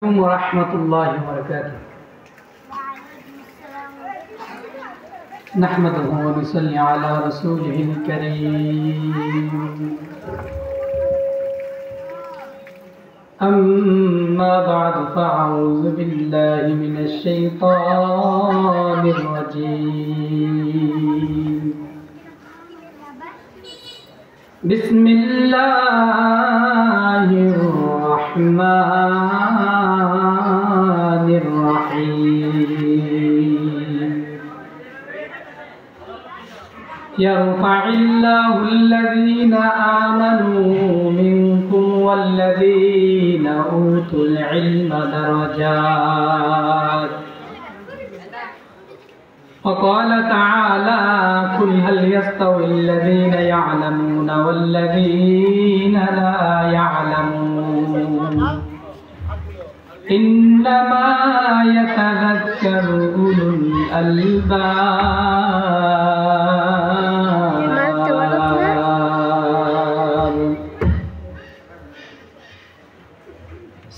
ورحمة الله وبركاته. نحمده ونصلي على رسوله الكريم. أما بعد فأعوذ بالله من الشيطان الرجيم. بسم الله الرحمن الرحيم. يرفع الله الذين آمنوا منكم والذين أوتوا العلم درجات. وقال تعالى: قل هل يستوي الذين يعلمون والذين لا يعلمون إنما يتذكر أولو الألباب.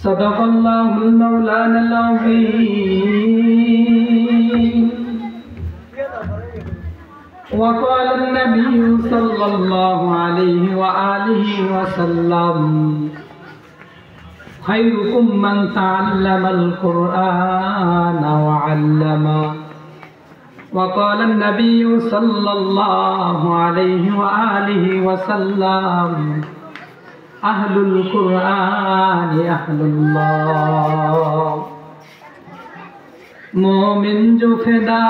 صدق الله المولانا العظيم. وقال النبي صلى الله عليه وآله وسلم: خيركم من تعلم القرآن وعلمه. وقال النبي صلى الله عليه وآله وسلم: أهل القرآن أهل الله. मोमिन जो फिदा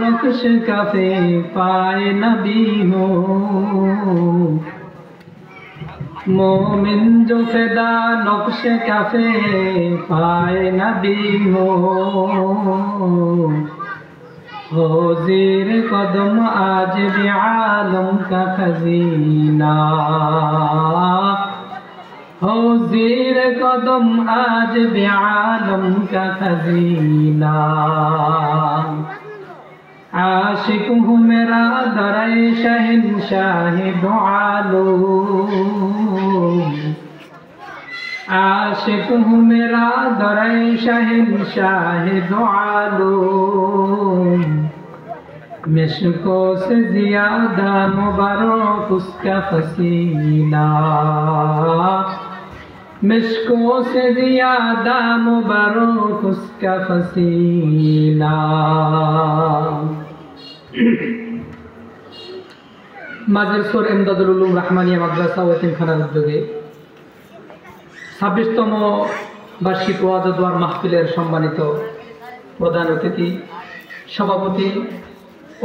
नक्श कफे पाए नबी हो, मोमिन जो फिदा नक्श कफे पाए नबी हो ज़ेर कदम आज भी आलम का खजीना, हो ज़ेर कदम आज भी आलम का खजीना। आशिक हूँ मेरा दरे शहंशाह दो आलम, आशिक हूँ मेरा दरे शहंशाह दो आलम। मिश्कों से ज़्यादा मुबारक उसका पसीना, मिश्कों से ज़्यादा मुबारक उसका पसीना। মাজিলসুর ইমদাদুল উলুম রাহমানিয়া মাদ্রাসা ও এতিমখানার উদ্যোগে 26তম বার্ষিক ওয়াজ ও দোয়ার মাহফিলের সম্মানিত প্রধান অতিথি, সভাপতি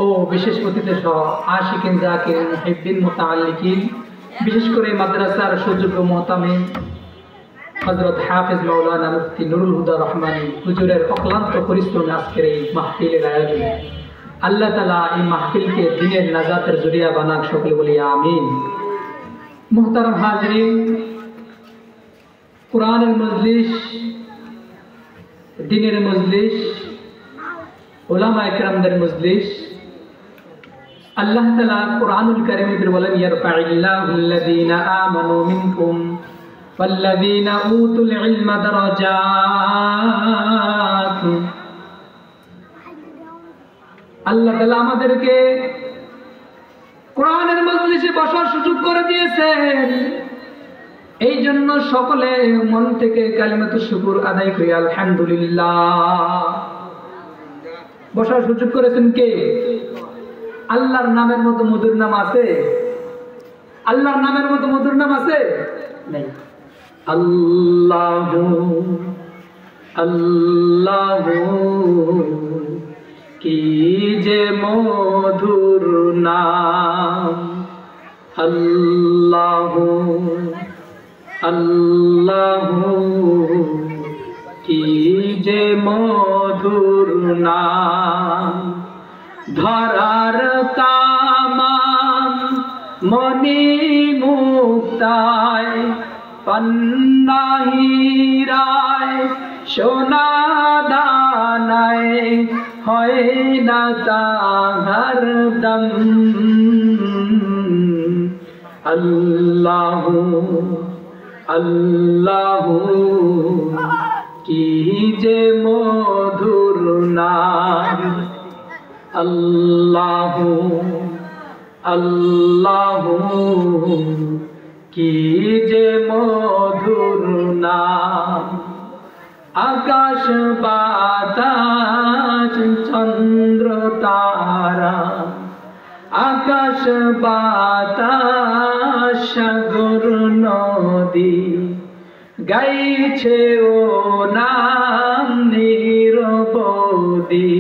ও বিশেষ অতিথি সহ আশিকিন জাকিরিন মুহিব্বিন মুতাআল্লিকিন, বিশেষ করে মাদ্রাসার সুযোগ্য মুহতামিম হযরত হাফেজ মাওলানা মুফতি নুরুল হুদা রহমানী হুজুরের অক্লান্ত পরিশ্রমে আজকের এই মাহফিলের আয়োজন। আল্লাহ তাআলা এই মাহফিলকে দ্বীনের নাজাতের জরিয়া বানাক, সকলে বলি আমিন। মুহতারাম হাজিরিন, কুরআনের মজলিস, দ্বীনের মজলিস, উলামায়ে কেরামদের মজলিস। আল্লাহ তাআলা কুরআনুল কারীমে বলেন: ইয়ারফাইল্লাহুল্লাযীনা আমানু মিনকুম ওয়াল্লাযীনা উতুল ইলমা দারাজাত। আল্লাহ তাআলা আমাদেরকে কোরআনের মজলিসে বসার সুযোগ করে দিয়েছেন। এই জন্য সকলে মন থেকে কালিমাতুশ শুকর আদায় করি আলহামদুলিল্লাহ। বসার সুযোগ করেছেন কে? আল্লাহর নামের মতো মধুর নাম আছে? আল্লাহর নামের মতো মধুর নাম আছে? নেই। আল্লাহু আল্লাহু কি যে মধুর নাম, আল্লাহু আল্লাহু কি যে মধুর নাম। ধরার তামাম মনি মুক্তায় পন্নাহিরায় সোনা দানায় হয় না তাহার দম। আল্লাহু আল্লাহু কি যে মধুর নাম আল্লাহু আল্লাহু কি যে মধুর নাম আকাশ বাতাস চন্দ্র তারা আকাশ বাতাস সাগর নদী গাইছে ও নাম নিরবধি।